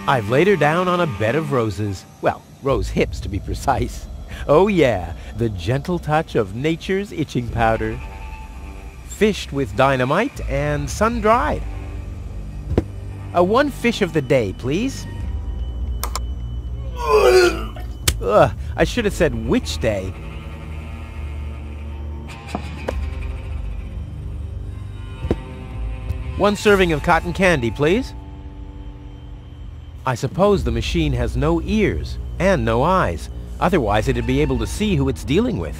I've laid her down on a bed of roses. Well, rose hips to be precise. Oh yeah, the gentle touch of nature's itching powder. Fished with dynamite and sun-dried. One fish of the day, please. Ugh, I should have said which day. One serving of cotton candy, please. I suppose the machine has no ears and no eyes. Otherwise, it'd be able to see who it's dealing with.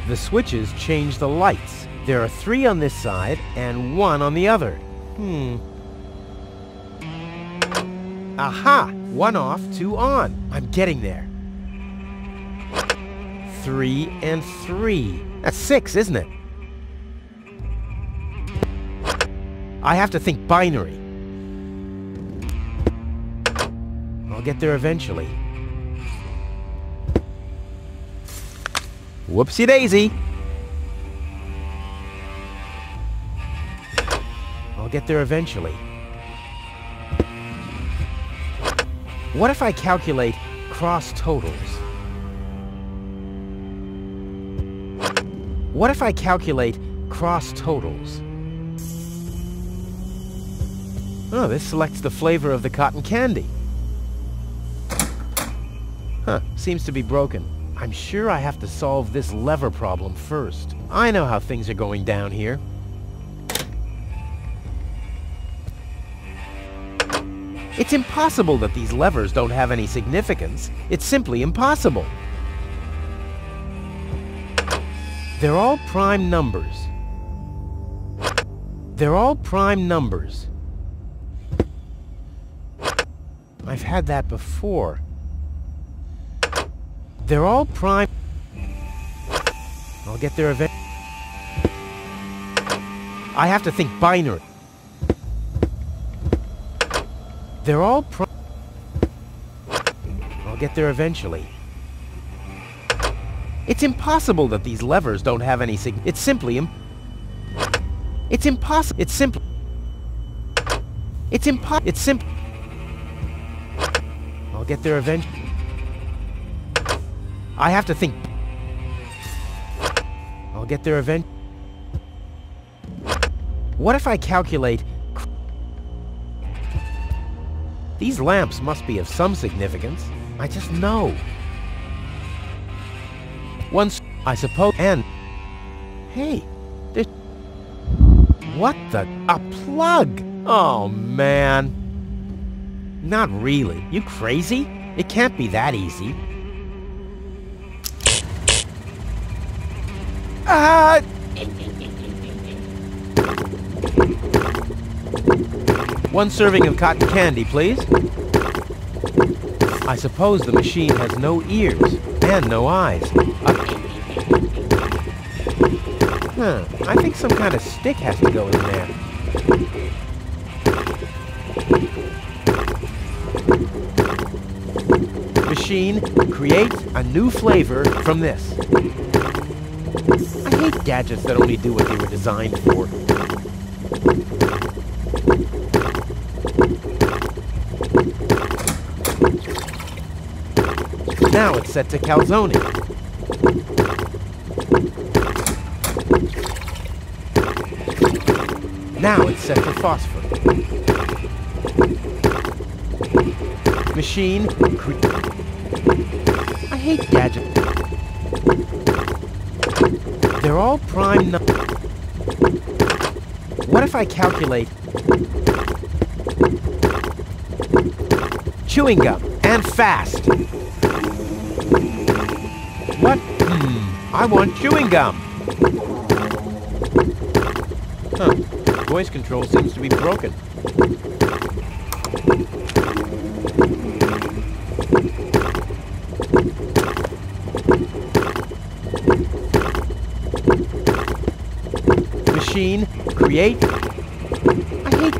The switches change the lights. There are 3 on this side and 1 on the other. Aha! 1 off, 2 on. I'm getting there. 3 and 3. That's 6, isn't it? I have to think binary. I'll get there eventually. Whoopsie daisy. I'll get there eventually. What if I calculate cross totals? What if I calculate cross totals? Oh, this selects the flavor of the cotton candy. Huh, seems to be broken. I'm sure I have to solve this lever problem first. I know how things are going down here. It's impossible that these levers don't have any significance. It's simply impossible. They're all prime numbers. They're all prime numbers. I've had that before. They're all prime. I'll get there eventually. I have to think binary. They're all prime. I'll get there eventually. It's impossible that these levers don't have any it's simply it's impossible. It's simple. It's simple. I'll get there eventually. I have to think. I'll get there eventually. What if I calculate? These lamps must be of some significance. I just know. Once, I suppose, and... Hey, there's... What the... A plug! Oh, man. Not really. You crazy? It can't be that easy. One serving of cotton candy, please. I suppose the machine has no ears and no eyes. I think some kind of stick has to go in there. Machine, create a new flavor from this. I hate gadgets that only do what they were designed for. Now it's set to calzone. Now it's set to phosphor. Machine, I hate gadgets. They're all prime numbers. What if I calculate chewing gum and fast? What? I want chewing gum. Huh. Voice control seems to be broken. Machine, create. I hate.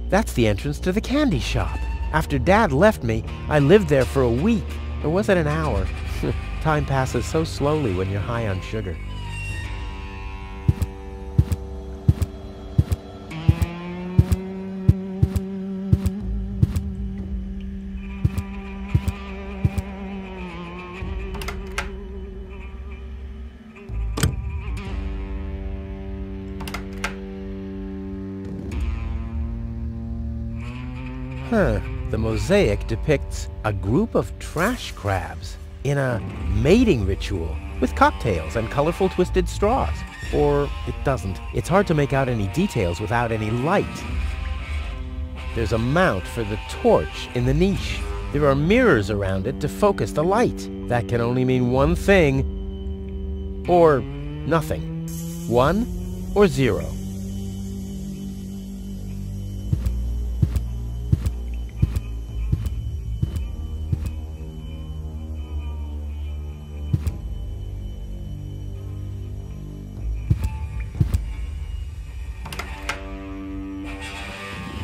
That's the entrance to the candy shop. After Dad left me, I lived there for a week. Or was it an hour? Time passes so slowly when you're high on sugar. The mosaic depicts a group of trash crabs in a mating ritual with cocktails and colorful twisted straws. Or it doesn't. It's hard to make out any details without any light. There's a mount for the torch in the niche. There are mirrors around it to focus the light. That can only mean one thing or nothing. 1 or 0.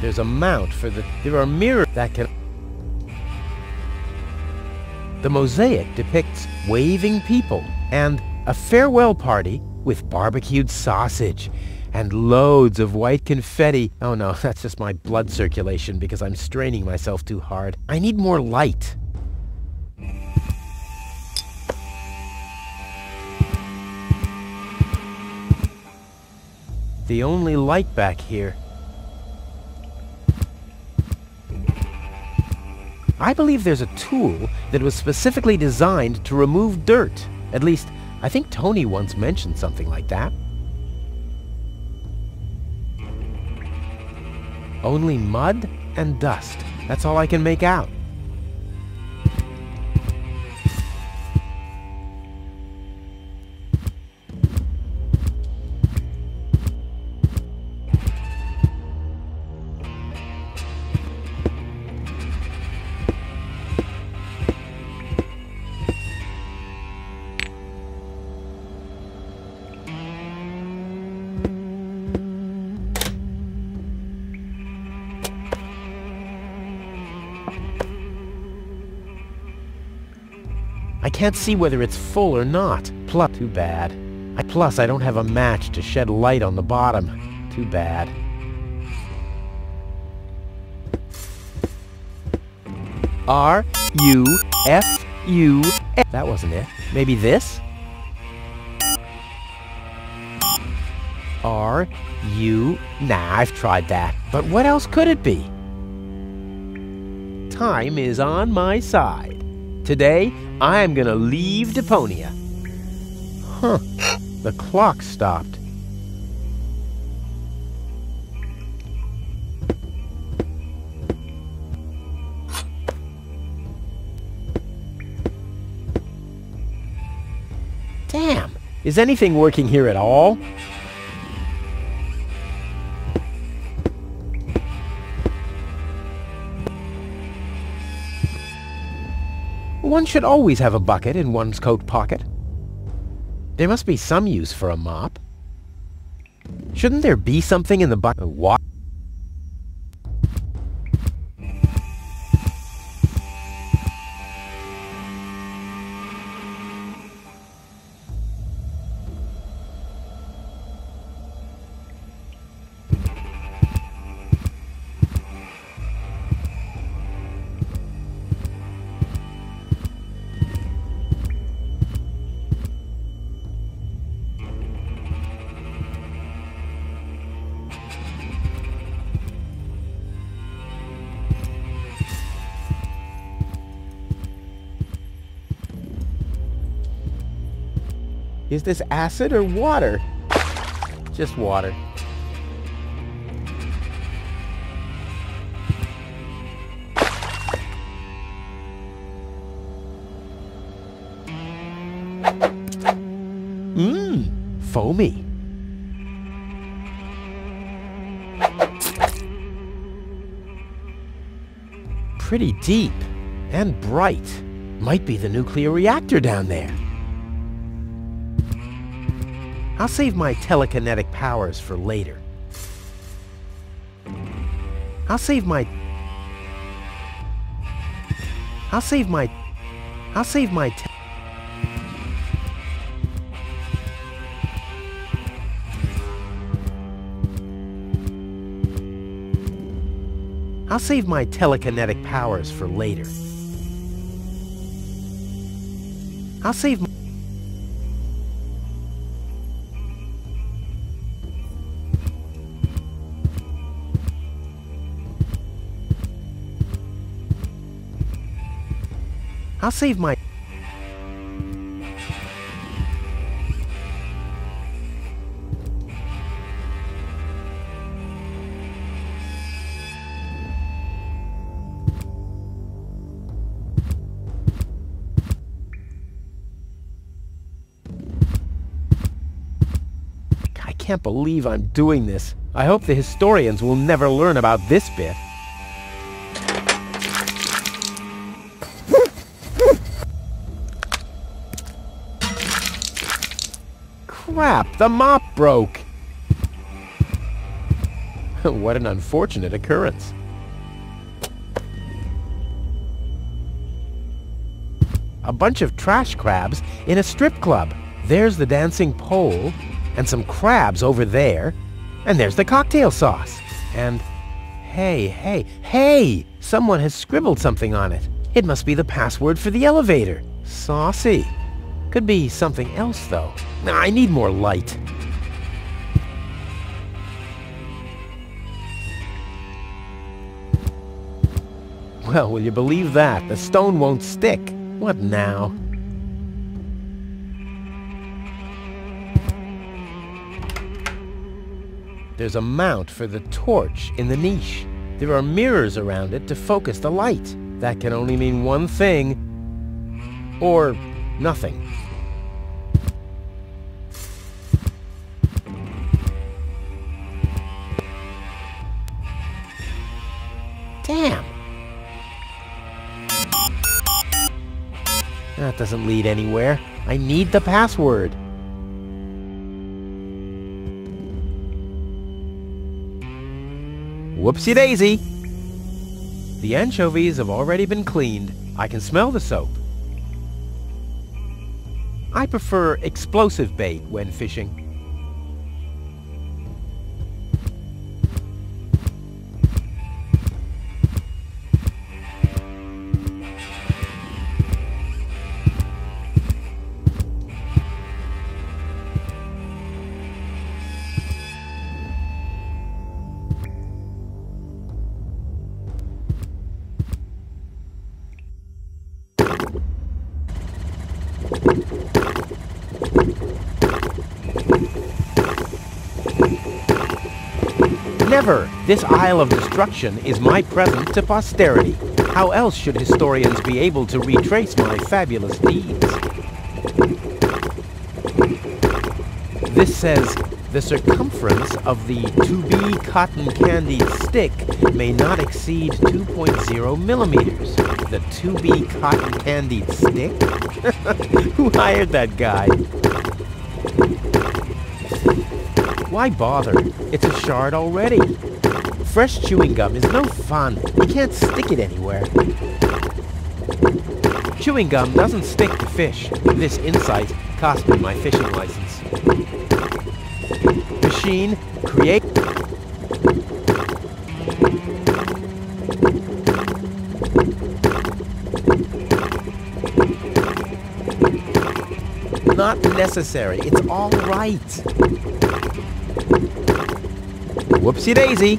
There's a mount for the... There are mirrors that can... The mosaic depicts waving people and a farewell party with barbecued sausage and loads of white confetti. Oh no, that's just my blood circulation because I'm straining myself too hard. I need more light. The only light back here. I believe there's a tool that was specifically designed to remove dirt. At least, I think Tony once mentioned something like that. Only mud and dust. That's all I can make out. I can't see whether it's full or not. Plus, too bad. Plus, I don't have a match to shed light on the bottom. Too bad. R-U-F-U... That wasn't it. Maybe this? R-U... Nah, I've tried that. But what else could it be? Time is on my side. Today, I'm gonna leave Deponia. Huh. The clock stopped. Damn! Is anything working here at all? One should always have a bucket in one's coat pocket. There must be some use for a mop. Shouldn't there be something in the bucket? What? Is this acid or water? Just water. Foamy. Pretty deep and bright. Might be the nuclear reactor down there. I'll save my telekinetic powers for later. I'll save my... I'll save my... I'll save my... I'll save my telekinetic powers for later. I'll save... I'll save my... I can't believe I'm doing this. I hope the historians will never learn about this bit. Crap, the mop broke. What an unfortunate occurrence. A bunch of trash crabs in a strip club. There's the dancing pole, and some crabs over there, and there's the cocktail sauce. And hey, someone has scribbled something on it. It must be the password for the elevator. Saucy. Could be something else, though. I need more light. Well, will you believe that? The stone won't stick. What now? There's a mount for the torch in the niche. There are mirrors around it to focus the light. That can only mean one thing. Or nothing. Damn! That doesn't lead anywhere. I need the password. Whoopsie-daisy! The anchovies have already been cleaned. I can smell the soap. I prefer explosive bait when fishing. Never! This Isle of Destruction is my present to posterity. How else should historians be able to retrace my fabulous deeds? This says, the circumference of the to-be cotton-candied stick may not exceed 2.0 millimeters. The to-be cotton-candied stick? Who hired that guy? Why bother? It's a shard already. Fresh chewing gum is no fun. You can't stick it anywhere. Chewing gum doesn't stick to fish. This insight cost me my fishing license. Machine, create... Not necessary. It's all right. Whoopsie-daisy.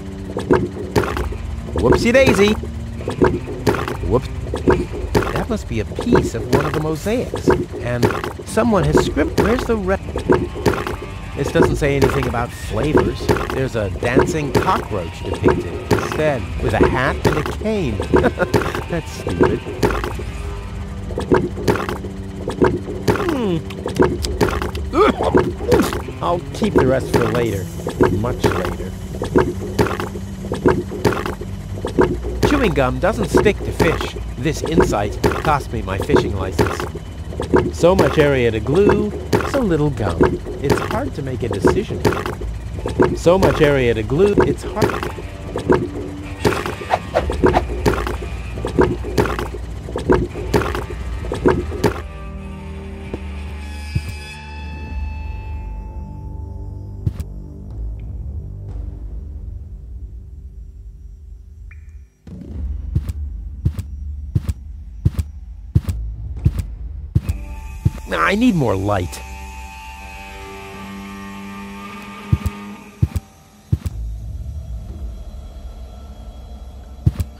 Whoopsie-daisy. Whoops. That must be a piece of one of the mosaics. And someone has scribbled... Where's the rest? This doesn't say anything about flavors. There's a dancing cockroach depicted instead, with a hat and a cane. That's stupid. I'll keep the rest for later. Much later. Chewing gum doesn't stick to fish. This insight cost me my fishing license. So much area to glue, so little gum. It's hard to make a decision here. So much area to glue, it's hard. I need more light.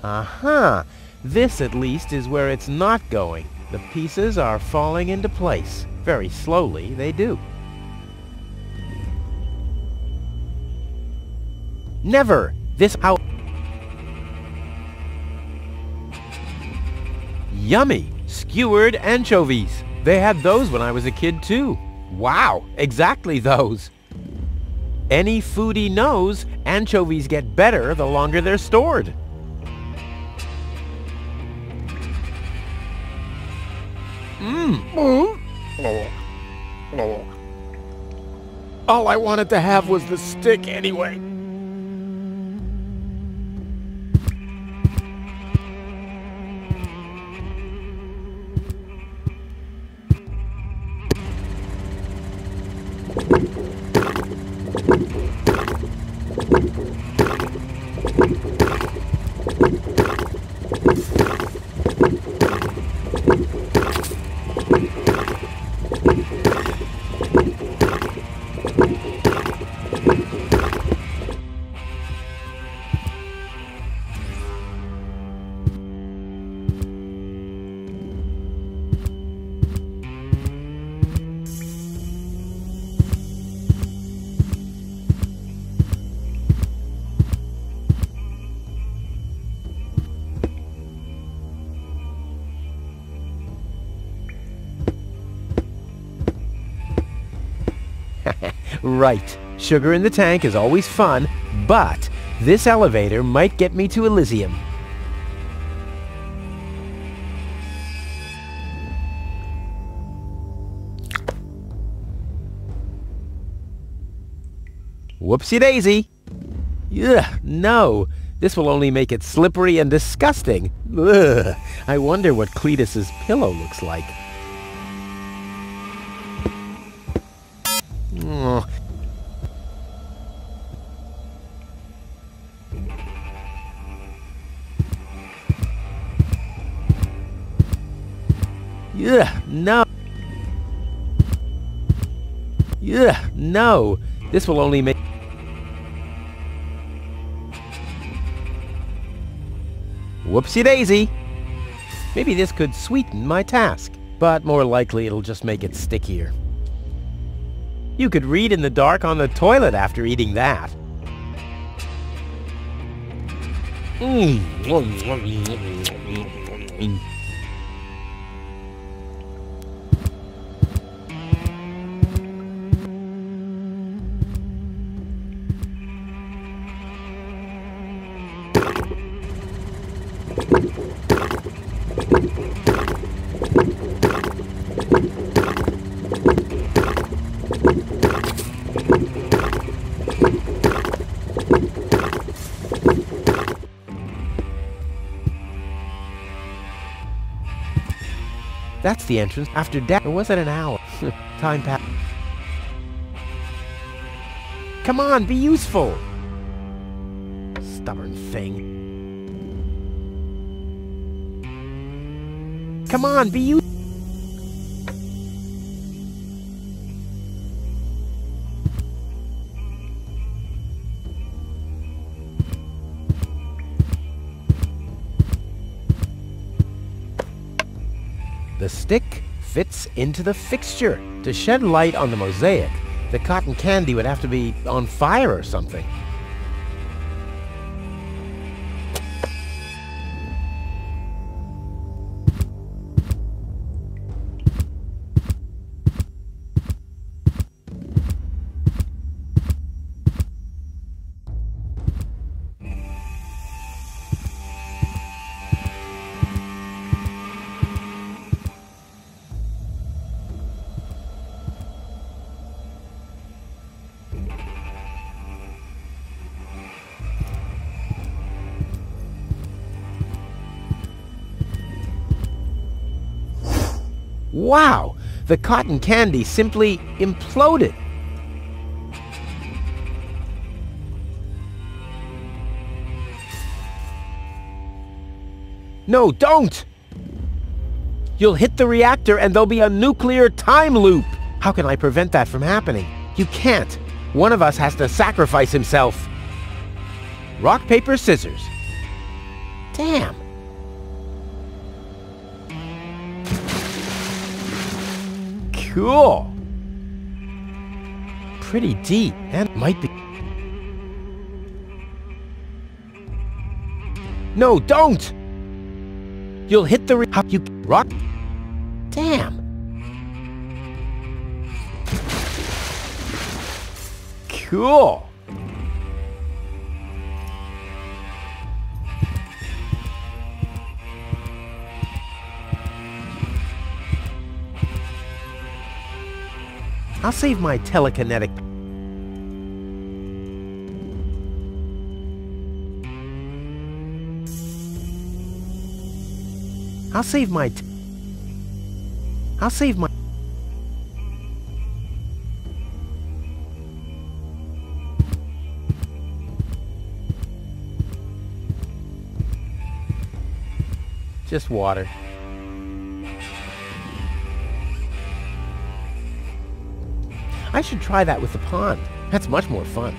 Aha! This, at least, is where it's not going. The pieces are falling into place. Very slowly, they do. Never! This how... Yummy! Skewered anchovies. They had those when I was a kid, too. Wow! Exactly those. Any foodie knows anchovies get better the longer they're stored. All I wanted to have was the stick anyway. Right. Sugar in the tank is always fun, but this elevator might get me to Elysium. Whoopsie-daisy! Ugh, no. This will only make it slippery and disgusting. Ugh. I wonder what Cletus's pillow looks like. Oh. Ugh, no. Ugh, no. This will only make... Whoopsie-daisy. Maybe this could sweeten my task, but more likely it'll just make it stickier. You could read in the dark on the toilet after eating that. That's the entrance. After that, or was it an hour? Time passed. Come on, be useful! Stubborn thing. Come on, be useful! The stick fits into the fixture. To shed light on the mosaic, the cotton candy would have to be on fire or something. Wow! The cotton candy simply imploded. No, don't! You'll hit the reactor and there'll be a nuclear time loop. How can I prevent that from happening? You can't. One of us has to sacrifice himself. Rock, paper, scissors. Damn. Cool. Pretty deep and might be... No, don't! You'll hit the rock. Damn. Cool. I'll save my telekinetic... I'll save my... Just water. I should try that with the pond. That's much more fun.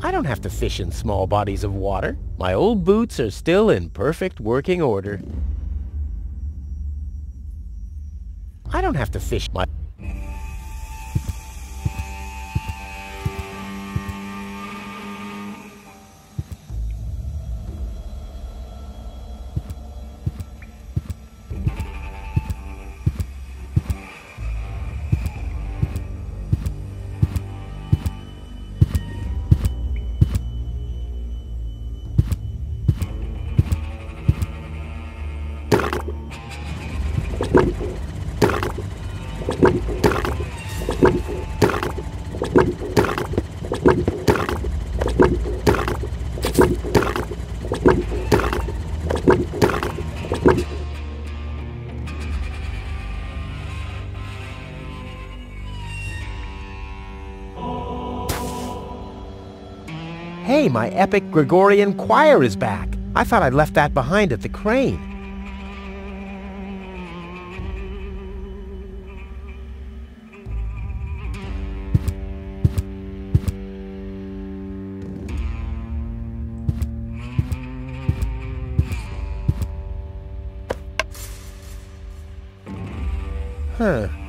I don't have to fish in small bodies of water. My old boots are still in perfect working order. I don't have to fish my... Hey, my epic Gregorian choir is back. I thought I'd left that behind at the crane.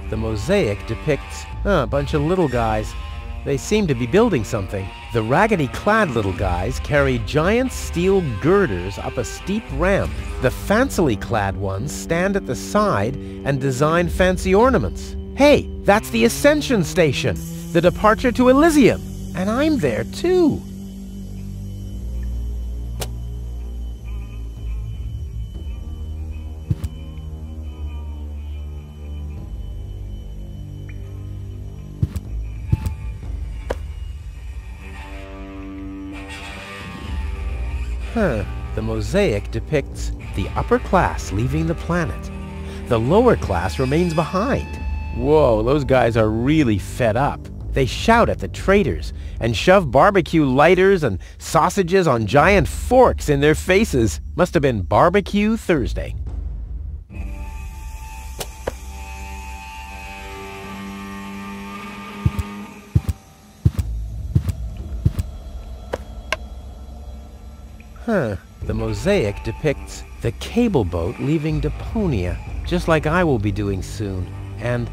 The mosaic depicts a bunch of little guys. They seem to be building something. The raggedy-clad little guys carry giant steel girders up a steep ramp. The fancily-clad ones stand at the side and design fancy ornaments. Hey, that's the Ascension Station, the departure to Elysium. And I'm there too. The mosaic depicts the upper class leaving the planet. The lower class remains behind. Whoa, those guys are really fed up. They shout at the traitors and shove barbecue lighters and sausages on giant forks in their faces. Must have been Barbecue Thursday. The mosaic depicts the cable boat leaving Deponia, just like I will be doing soon. And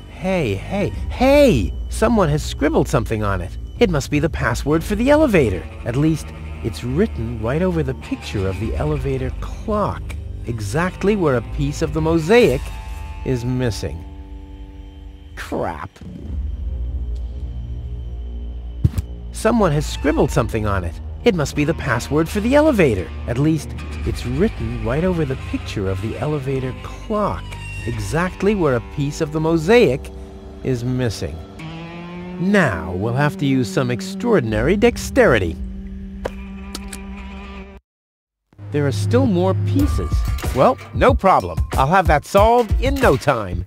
hey! Someone has scribbled something on it. It must be the password for the elevator. At least, it's written right over the picture of the elevator clock, exactly where a piece of the mosaic is missing. Crap. Someone has scribbled something on it. It must be the password for the elevator. At least, it's written right over the picture of the elevator clock, exactly where a piece of the mosaic is missing. Now, we'll have to use some extraordinary dexterity. There are still more pieces. Well, no problem. I'll have that solved in no time.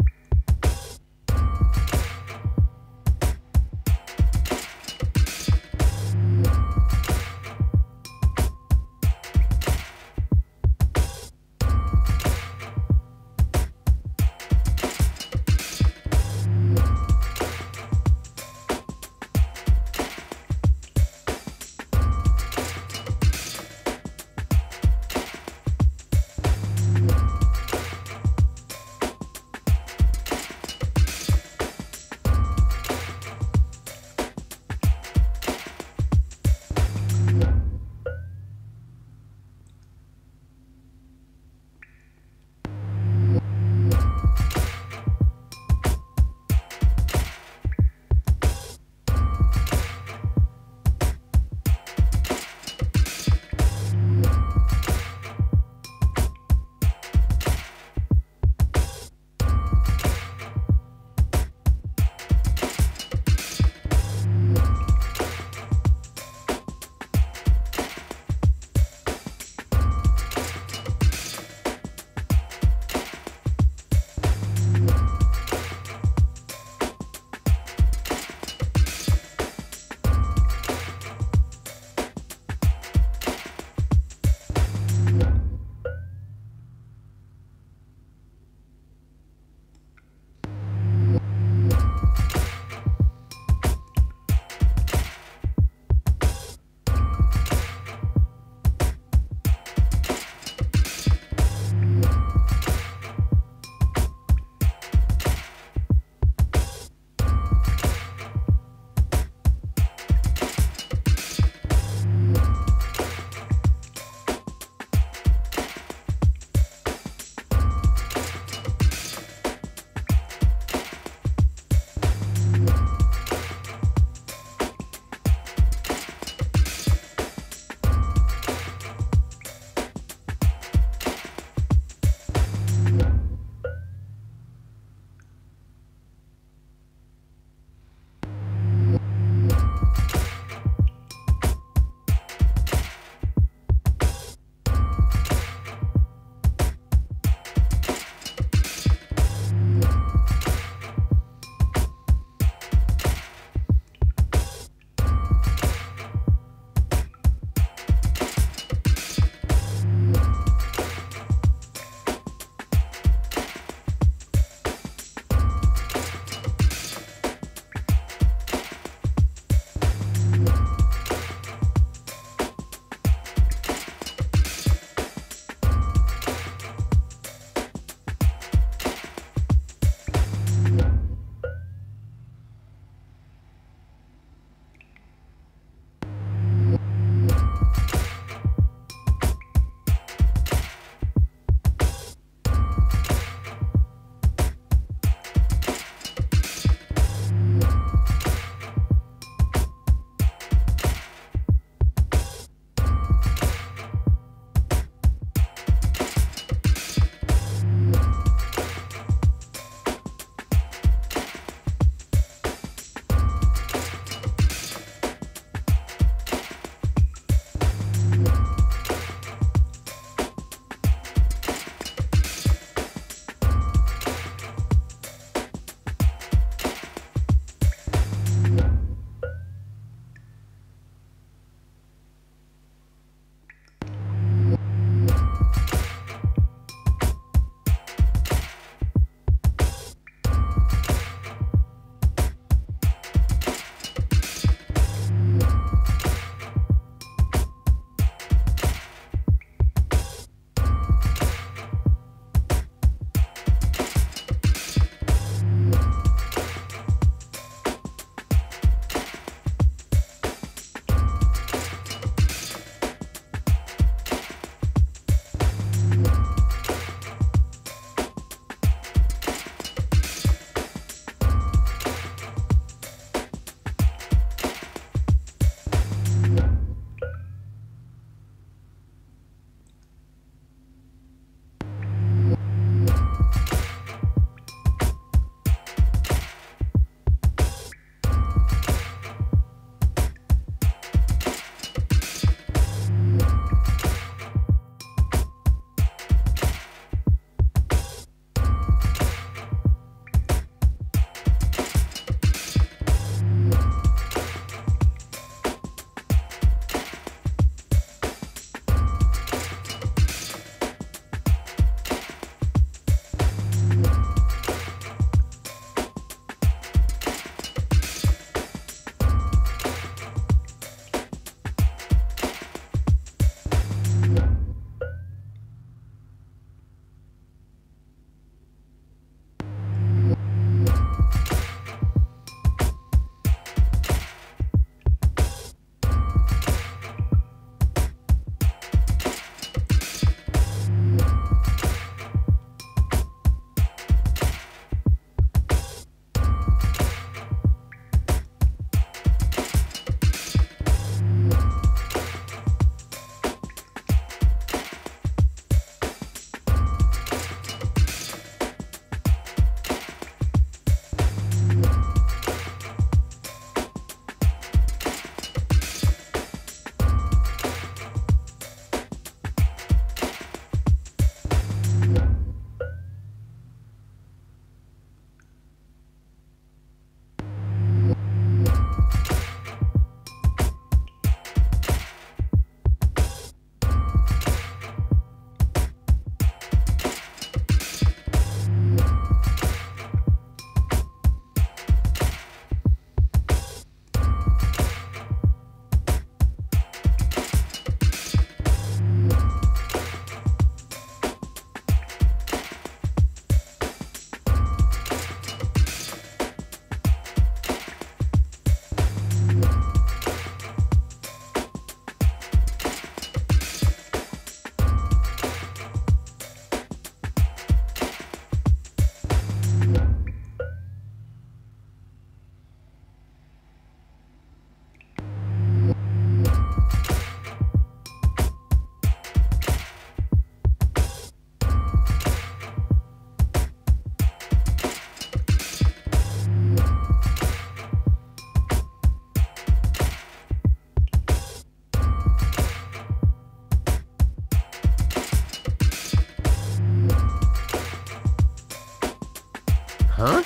Huh?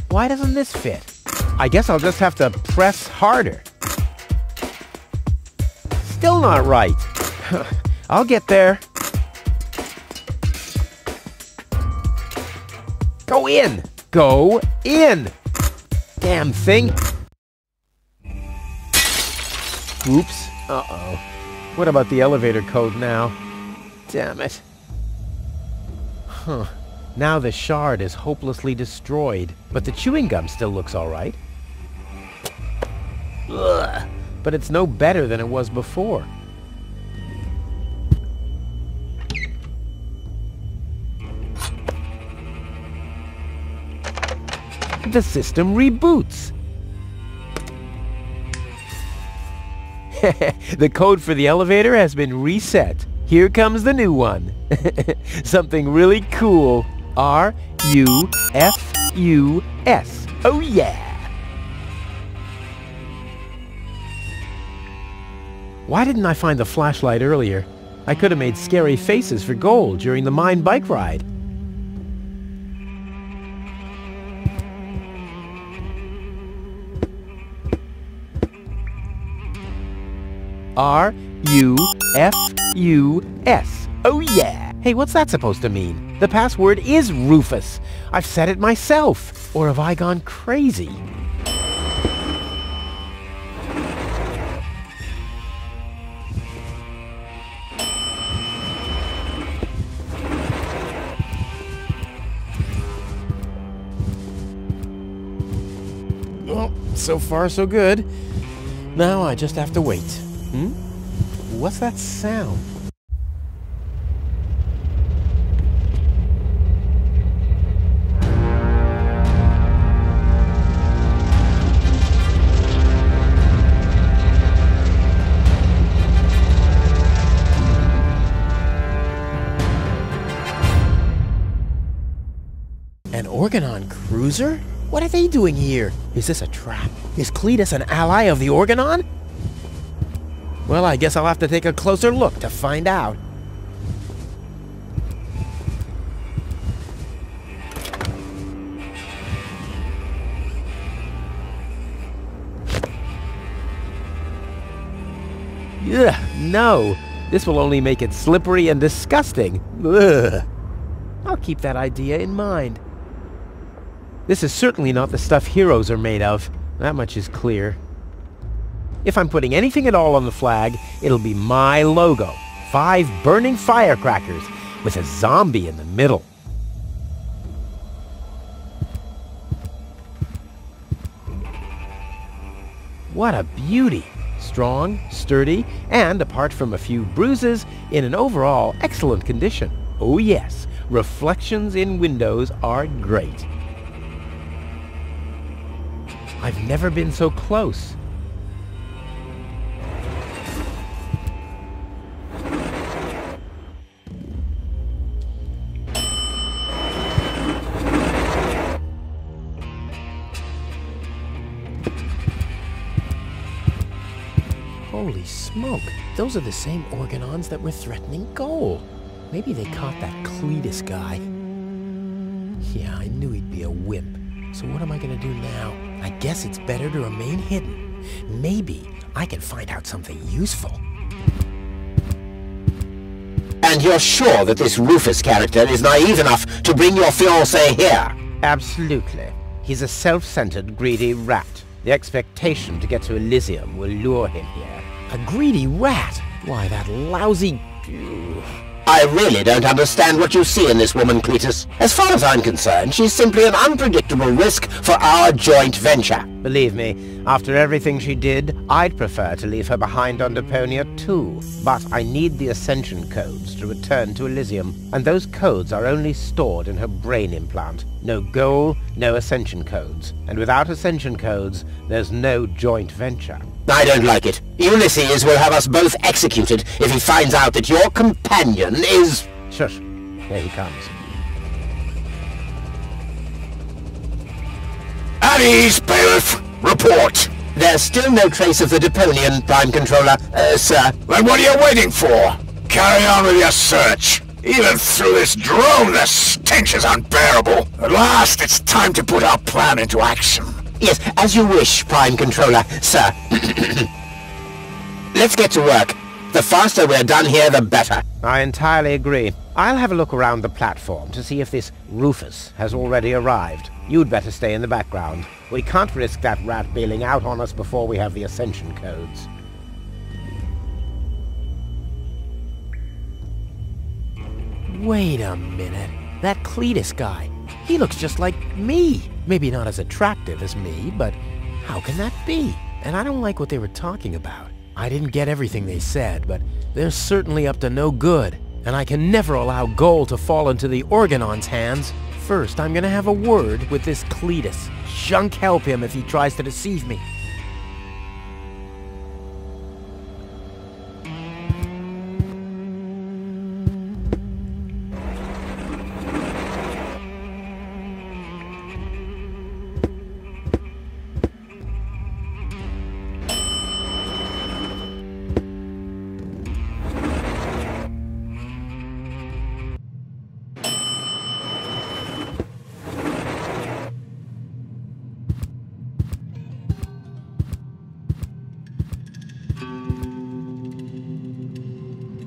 Why doesn't this fit? I guess I'll just have to press harder. Still not right. I'll get there. Go in! Go in! Damn thing! Oops. Uh-oh. What about the elevator code now? Damn it. Huh. Now the shard is hopelessly destroyed, but the chewing gum still looks alright. Ugh. But it's no better than it was before. The system reboots. The code for the elevator has been reset. Here comes the new one. Something really cool. R-U-F-U-S. Oh yeah! Why didn't I find the flashlight earlier? I could have made scary faces for gold during the mine bike ride. R-U-F-U-S. Oh yeah! Hey, what's that supposed to mean? The password is Rufus. I've said it myself. Or have I gone crazy? Well, so far so good. Now I just have to wait. What's that sound? An Organon cruiser? What are they doing here? Is this a trap? Is Cletus an ally of the Organon? Well, I guess I'll have to take a closer look to find out. Ugh, no. This will only make it slippery and disgusting. Ugh. I'll keep that idea in mind. This is certainly not the stuff heroes are made of. That much is clear. If I'm putting anything at all on the flag, it'll be my logo. 5 burning firecrackers with a zombie in the middle. What a beauty! Strong, sturdy, and apart from a few bruises, in an overall excellent condition. Oh yes, reflections in windows are great. I've never been so close. Holy smoke, those are the same Organons that were threatening Goal. Maybe they caught that Cletus guy. Yeah, I knew he'd be a wimp. So what am I gonna do now? I guess it's better to remain hidden. Maybe I can find out something useful. And you're sure that this Rufus character is naive enough to bring your fiancé here? Absolutely. He's a self-centered, greedy rat. The expectation to get to Elysium will lure him here. A greedy rat? Why, that lousy... I really don't understand what you see in this woman, Cletus. As far as I'm concerned, she's simply an unpredictable risk for our joint venture. Believe me, after everything she did, I'd prefer to leave her behind on Deponia too. But I need the Ascension codes to return to Elysium, and those codes are only stored in her brain implant. No goal, no Ascension codes. And without Ascension codes, there's no joint venture. I don't like it. Ulysses will have us both executed if he finds out that your companion is... Shush. Here he comes. At ease, Bailiff. Report. There's still no trace of the Deponian Prime Controller, sir. Then what are you waiting for? Carry on with your search. Even through this drone, the stench is unbearable. At last, it's time to put our plan into action. Yes, as you wish, Prime Controller, sir. Let's get to work. The faster we're done here, the better. I entirely agree. I'll have a look around the platform to see if this Rufus has already arrived. You'd better stay in the background. We can't risk that rat bailing out on us before we have the ascension codes. Wait a minute. That Cletus guy. He looks just like me. Maybe not as attractive as me, but how can that be? And I don't like what they were talking about. I didn't get everything they said, but they're certainly up to no good. And I can never allow Goal to fall into the Organon's hands. First, I'm gonna have a word with this Cletus. Junk help him if he tries to deceive me.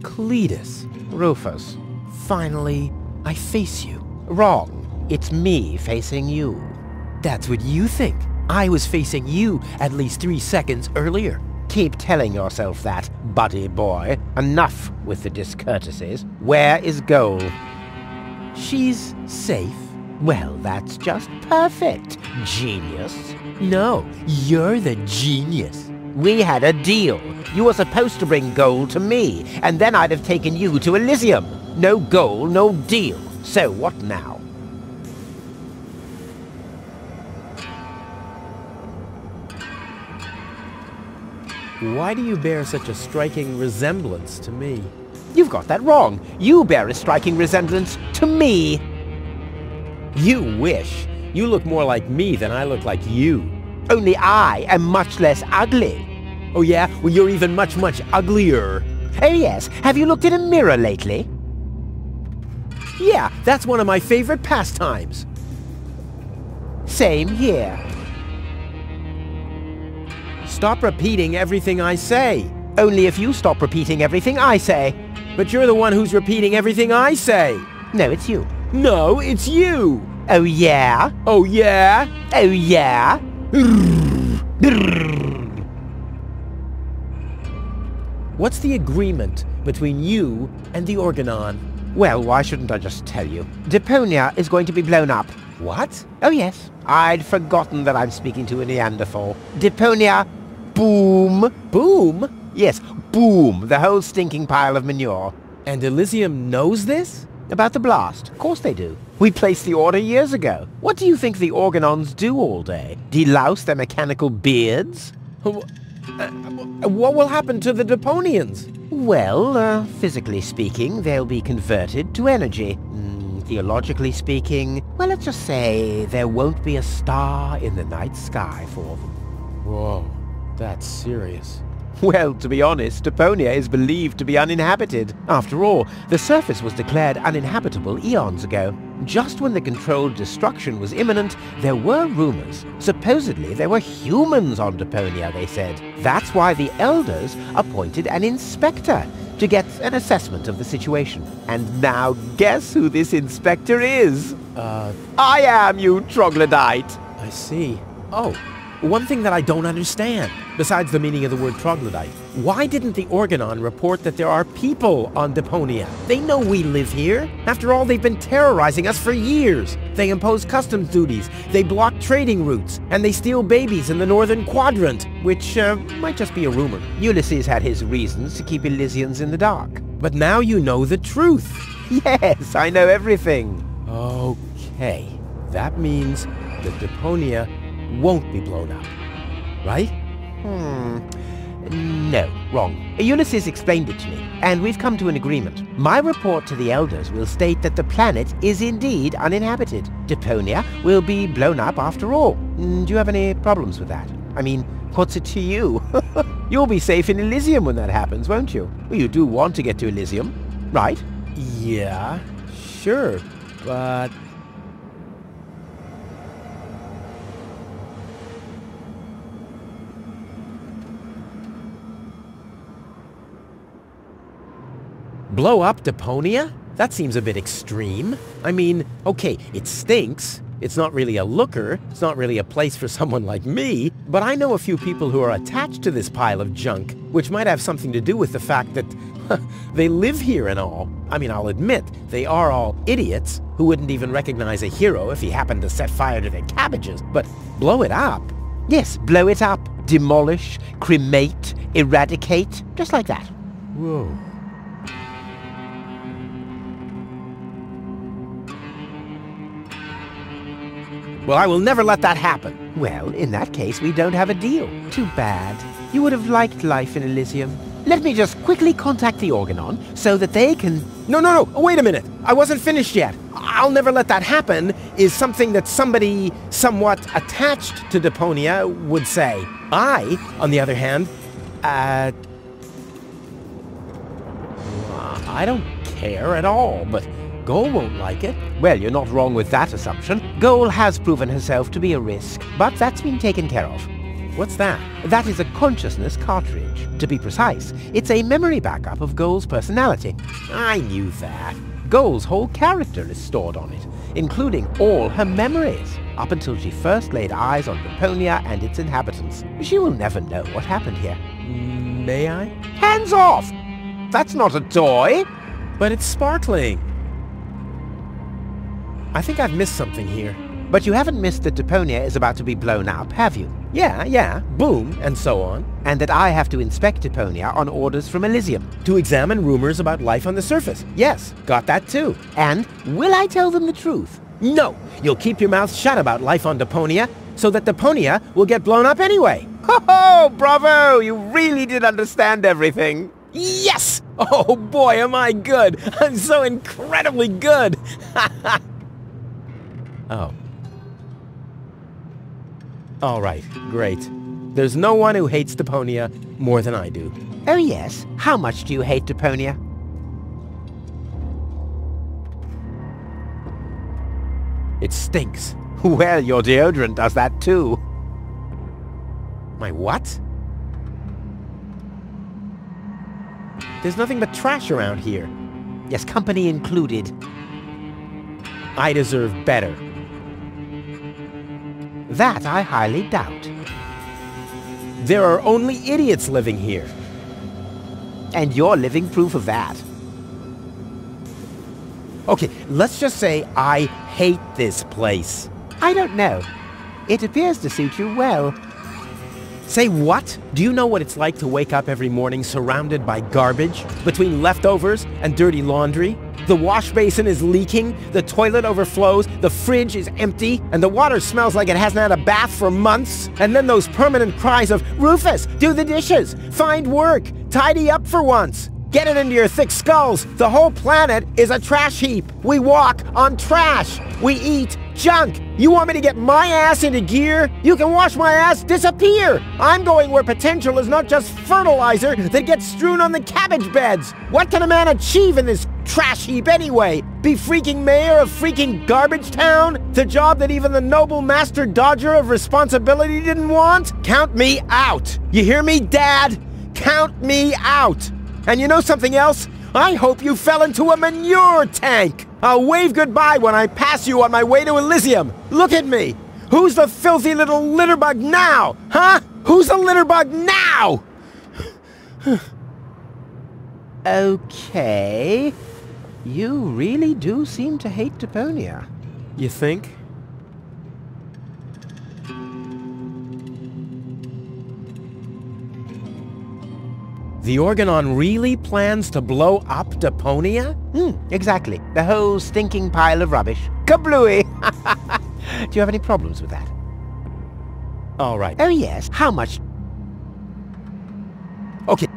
Cletus. Rufus. Finally, I face you. Wrong. It's me facing you. That's what you think. I was facing you at least 3 seconds earlier. Keep telling yourself that, buddy boy. Enough with the discourtesies. Where is Goal? She's safe. Well, that's just perfect, genius. No, you're the genius. We had a deal. You were supposed to bring Goal to me, and then I'd have taken you to Elysium. No Goal, no deal. So what now? Why do you bear such a striking resemblance to me? You've got that wrong. You bear a striking resemblance to me. You wish. You look more like me than I look like you. Only I am much less ugly. Oh yeah? Well, you're even much, much uglier. Oh yes. Have you looked in a mirror lately? Yeah, that's one of my favorite pastimes. Same here. Stop repeating everything I say. Only if you stop repeating everything I say. But you're the one who's repeating everything I say. No, it's you. No, it's you. Oh yeah? Oh yeah? Oh yeah? What's the agreement between you and the Organon? Well, why shouldn't I just tell you? Deponia is going to be blown up. What? Oh yes. I'd forgotten that I'm speaking to a Neanderthal. Deponia, boom. Boom? Yes, boom. The whole stinking pile of manure. And Elysium knows this? About the blast? Of course they do. We placed the order years ago. What do you think the Organons do all day? Delouse their mechanical beards? What will happen to the Deponians? Well, physically speaking, they'll be converted to energy. Theologically speaking, well, let's just say there won't be a star in the night sky for them. Whoa, that's serious. Well, to be honest, Deponia is believed to be uninhabited. After all, the surface was declared uninhabitable eons ago. Just when the controlled destruction was imminent, there were rumors. Supposedly, there were humans on Deponia, they said. That's why the Elders appointed an inspector to get an assessment of the situation. And now, guess who this inspector is? I am, you troglodyte! I see. Oh. One thing that I don't understand, besides the meaning of the word troglodyte, why didn't the Organon report that there are people on Deponia? They know we live here. After all, they've been terrorizing us for years. They impose customs duties, they block trading routes, and they steal babies in the northern quadrant, which might just be a rumor. Ulysses had his reasons to keep Elysians in the dark. But now you know the truth. Yes, I know everything. Okay, that means that Deponia won't be blown up, right? No, wrong. Ulysses explained it to me, and we've come to an agreement. My report to the Elders will state that the planet is indeed uninhabited. Deponia will be blown up after all. Do you have any problems with that? I mean, what's it to you? You'll be safe in Elysium when that happens, won't you? Well, you do want to get to Elysium, right? Yeah, sure, but... Blow up Deponia? That seems a bit extreme. I mean, okay, it stinks. It's not really a looker. It's not really a place for someone like me. But I know a few people who are attached to this pile of junk, which might have something to do with the fact that they live here and all. I mean, I'll admit, they are all idiots who wouldn't even recognize a hero if he happened to set fire to their cabbages. But blow it up? Yes, blow it up, demolish, cremate, eradicate, just like that. Whoa. Well, I will never let that happen. Well, in that case, we don't have a deal. Too bad. You would have liked life in Elysium. Let me just quickly contact the Organon so that they can... No, wait a minute. I wasn't finished yet. I'll never let that happen is something that somebody somewhat attached to Deponia would say. I, on the other hand, I don't care at all, but Goal won't like it. Well, you're not wrong with that assumption. Goal has proven herself to be a risk, but that's been taken care of. What's that? That is a consciousness cartridge. To be precise, it's a memory backup of Goal's personality. I knew that. Goal's whole character is stored on it, including all her memories, up until she first laid eyes on Deponia and its inhabitants. She will never know what happened here. May I? Hands off! That's not a toy! But it's sparkling. I think I've missed something here. But you haven't missed that Deponia is about to be blown up, have you? Yeah, boom, and so on. And that I have to inspect Deponia on orders from Elysium. To examine rumors about life on the surface. Yes, got that too. And will I tell them the truth? No, you'll keep your mouth shut about life on Deponia, so that Deponia will get blown up anyway. Ho-ho! Bravo! You really did understand everything. Yes! Oh boy, am I good! I'm so incredibly good! Oh. All right, great. There's no one who hates Deponia more than I do. Oh yes? How much do you hate Deponia? It stinks. Well, your deodorant does that too. My what? There's nothing but trash around here. Yes, company included. I deserve better. That I highly doubt. There are only idiots living here. And you're living proof of that. Okay, let's just say I hate this place. I don't know. It appears to suit you well. Say what? Do you know what it's like to wake up every morning surrounded by garbage? Between leftovers and dirty laundry? The wash basin is leaking, the toilet overflows, the fridge is empty, and the water smells like it hasn't had a bath for months. And then those permanent cries of, "Rufus, do the dishes, find work, tidy up for once. Get it into your thick skulls. The whole planet is a trash heap. We walk on trash. We eat junk. You want me to get my ass into gear? You can watch my ass disappear. I'm going where potential is not just fertilizer that gets strewn on the cabbage beds. What can a man achieve in this trash heap anyway? Be freaking mayor of freaking garbage town? The job that even the noble master dodger of responsibility didn't want? Count me out. You hear me, Dad? Count me out. And you know something else? I hope you fell into a manure tank! I'll wave goodbye when I pass you on my way to Elysium! Look at me! Who's the filthy little litterbug now? Huh? Who's the litterbug now? Okay. You really do seem to hate Deponia. You think? The Organon really plans to blow up Deponia? Exactly. The whole stinking pile of rubbish. Kablooey! Do you have any problems with that? All right. Oh yes. How much? Okay.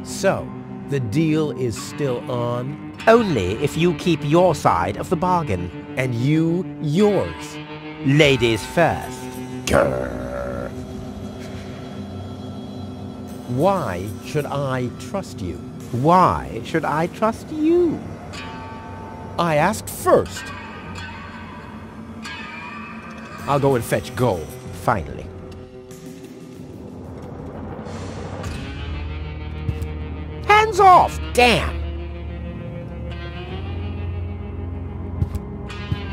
So, the deal is still on? Only if you keep your side of the bargain. And you, yours. Ladies first. Grr. Why should I trust you? Why should I trust you? I asked first. I'll go and fetch gold. Finally. Hands off! Damn!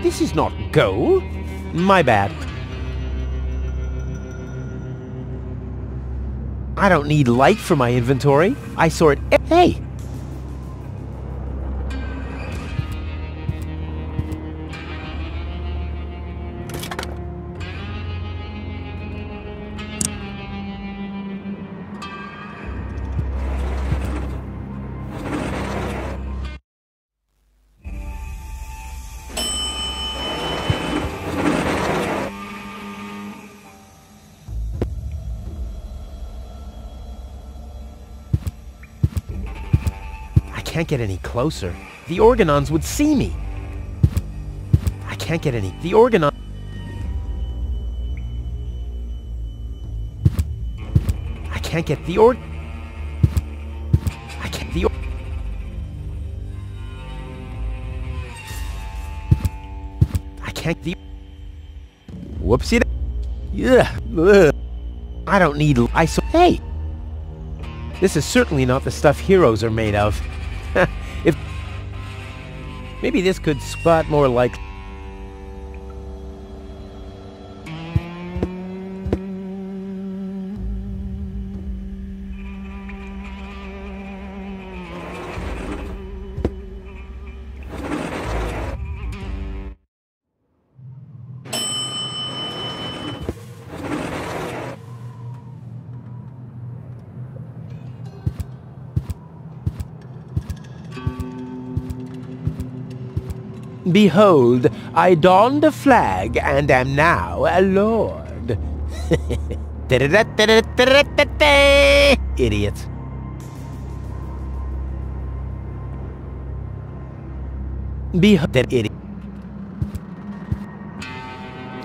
This is not gold. My bad. I don't need light for my inventory. I sort. Hey! I can't get any closer. The Organons would see me. I can't get any. The Organon. I can't get the I can't the I can't the. Whoopsie. Yeah. Ugh. I don't need. Hey. This is certainly not the stuff heroes are made of. If maybe this could spot more like. Behold, I donned a flag and am now a lord. Idiot. Behold that idiot.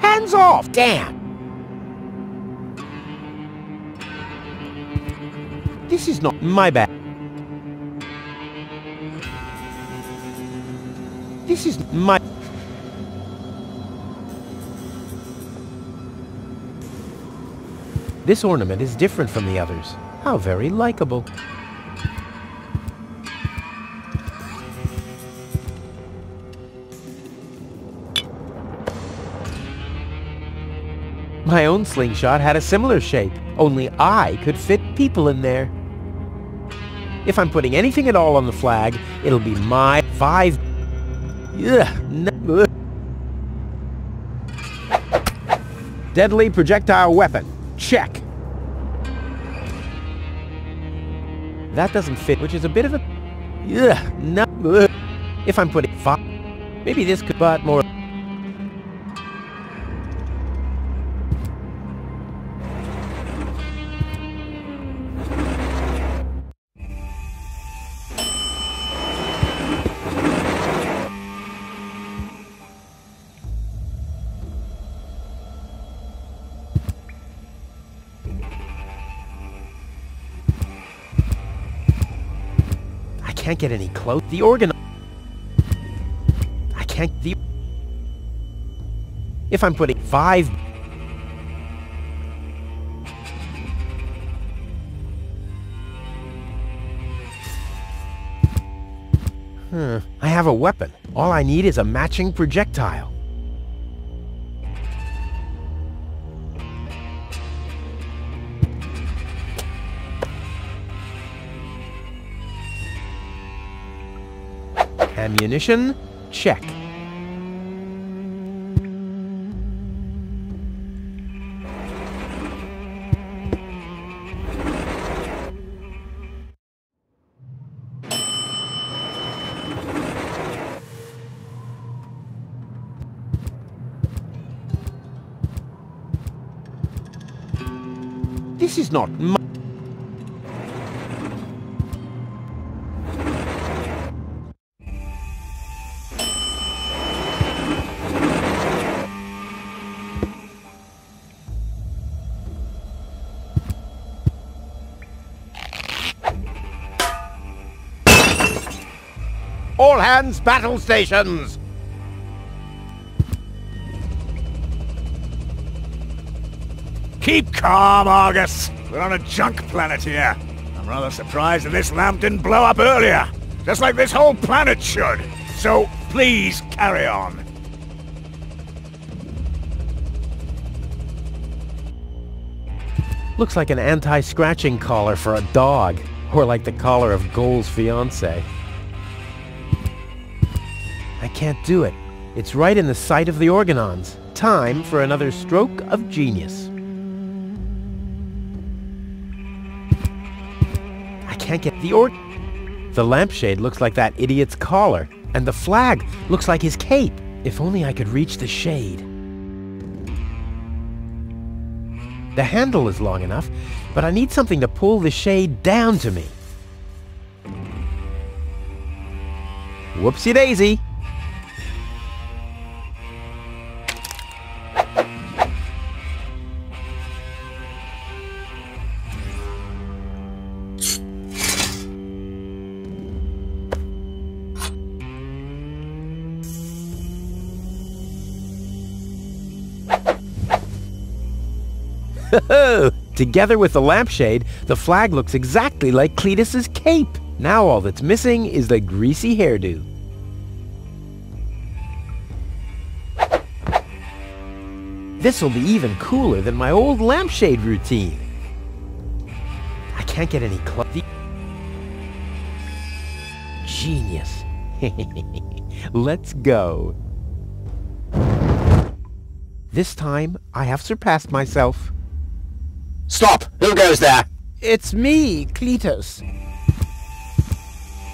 Hands off! Damn! This is not my bad. This is my... This ornament is different from the others. How very likable. My own slingshot had a similar shape, only I could fit people in there. If I'm putting anything at all on the flag, it'll be my 5... Ugh. Deadly projectile weapon. Check. That doesn't fit, which is a bit of a... Ugh. If I'm putting 5... Maybe this could but more... I can't get any close. The organ. I can't. The. If I'm putting 5. I have a weapon. All I need is a matching projectile. Ammunition, check. This is not my... All hands, battle stations! Keep calm, Argus. We're on a junk planet here. I'm rather surprised that this lamp didn't blow up earlier. Just like this whole planet should. So, please carry on. Looks like an anti-scratching collar for a dog. Or like the collar of Goal's fiancé. I can't do it. It's right in the sight of the organons. Time for another stroke of genius. I can't get the lampshade looks like that idiot's collar. And the flag looks like his cape. If only I could reach the shade. The handle is long enough, but I need something to pull the shade down to me. Whoopsie daisy! Together with the lampshade, the flag looks exactly like Cletus's cape. Now all that's missing is the greasy hairdo. This'll be even cooler than my old lampshade routine. I can't get any close. Genius. Let's go. This time, I have surpassed myself. Stop! Who goes there? It's me, Cletus.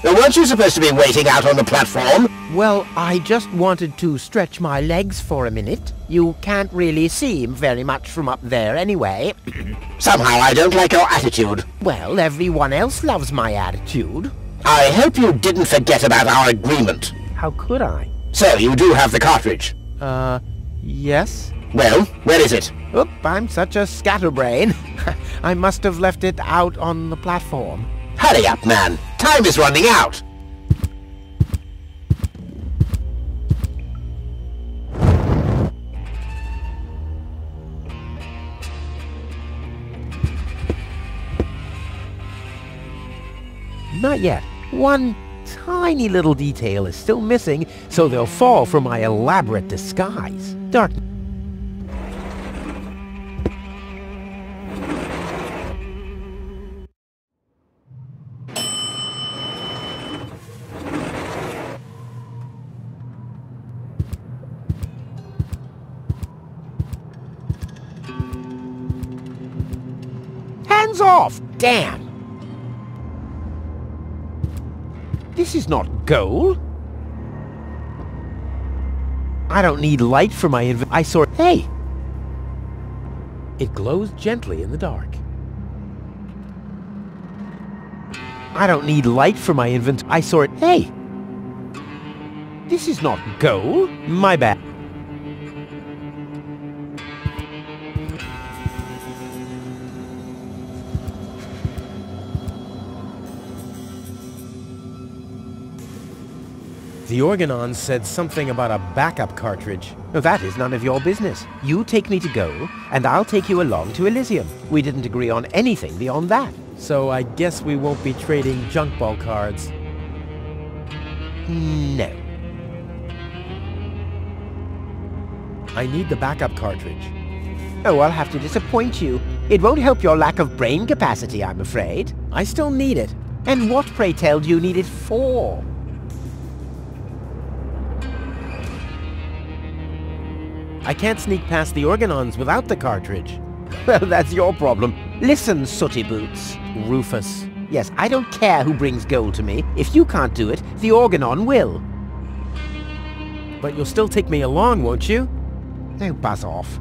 Now, weren't you supposed to be waiting out on the platform? Well, I just wanted to stretch my legs for a minute. You can't really see very much from up there anyway. Somehow I don't like your attitude. Well, everyone else loves my attitude. I hope you didn't forget about our agreement. How could I? So, you do have the cartridge? Yes? Well, where is it? Oop, I'm such a scatterbrain. I must have left it out on the platform. Hurry up, man. Time is running out. Not yet. One tiny little detail is still missing, so they'll fall for my elaborate disguise. Dark. Hands off! Damn! This is not gold. I don't need light for my I saw. Hey! It glows gently in the dark. I don't need light for my inventory. I saw it. Hey! This is not gold. My bad. The Organon said something about a backup cartridge. No, that is none of your business. You take me to Goal, and I'll take you along to Elysium. We didn't agree on anything beyond that. So I guess we won't be trading junk ball cards. No. I need the backup cartridge. Oh, I'll have to disappoint you. It won't help your lack of brain capacity, I'm afraid. I still need it. And what, pray tell, do you need it for? I can't sneak past the Organons without the cartridge. Well, that's your problem. Listen, sooty boots. Rufus. Yes, I don't care who brings gold to me. If you can't do it, the Organon will. But you'll still take me along, won't you? Now buzz off.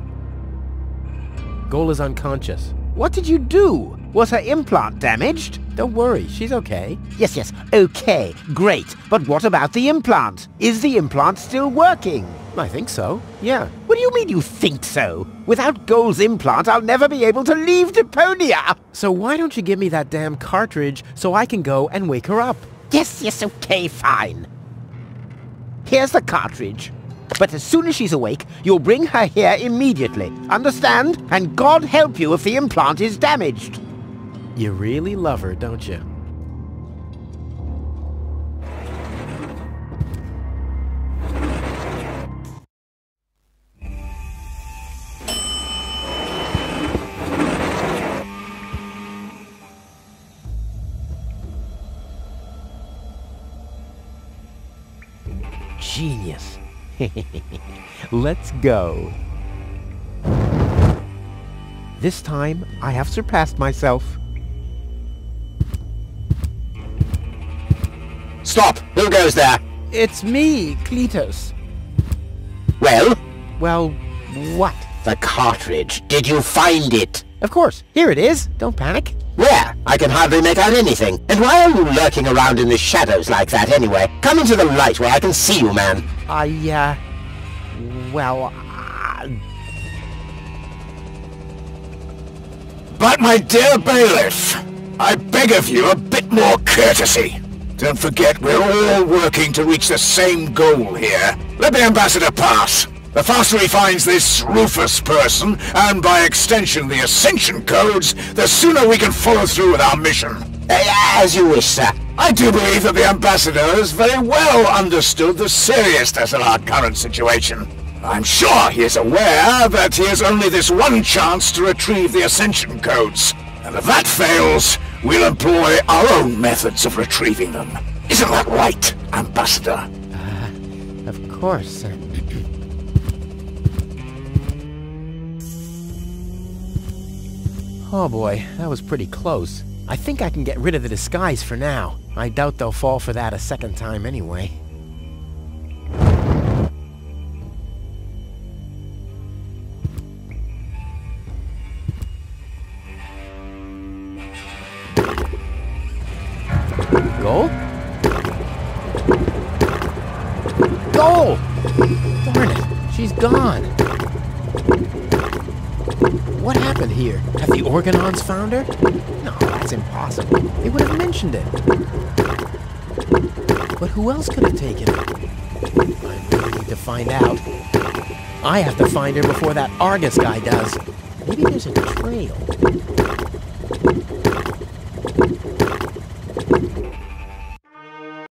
Goal is unconscious. What did you do? Was her implant damaged? Don't worry, she's okay. Yes, okay, great. But what about the implant? Is the implant still working? I think so, yeah. What do you mean you think so? Without Goal's implant, I'll never be able to leave Deponia! So why don't you give me that damn cartridge so I can go and wake her up? Yes, okay, fine. Here's the cartridge. But as soon as she's awake, you'll bring her here immediately. Understand? And God help you if the implant is damaged. You really love her, don't you? Genius. Let's go. This time, I have surpassed myself. Stop! Who goes there? It's me, Cletus. Well? Well, what? The cartridge. Did you find it? Of course. Here it is. Don't panic. Where? I can hardly make out anything. And why are you lurking around in the shadows like that anyway? Come into the light where I can see you, man. But my dear bailiff, I beg of you a bit more courtesy. Don't forget we're all working to reach the same goal here. Let the ambassador pass. The faster he finds this Rufus person, and by extension the Ascension codes, the sooner we can follow through with our mission. As you wish, sir. I do believe that the ambassador has very well understood the seriousness of our current situation. I'm sure he is aware that he has only this one chance to retrieve the Ascension codes. And if that fails, we'll employ our own methods of retrieving them. Isn't that right, Ambassador? Of course, sir. Oh boy, that was pretty close. I think I can get rid of the disguise for now. I doubt they'll fall for that a second time anyway. Goal? Goal! Darn it, she's gone. What happened here? Have the Organons found her? No, that's impossible. They would have mentioned it. But who else could have taken her? I really need to find out. I have to find her before that Argus guy does. Maybe there's a trail.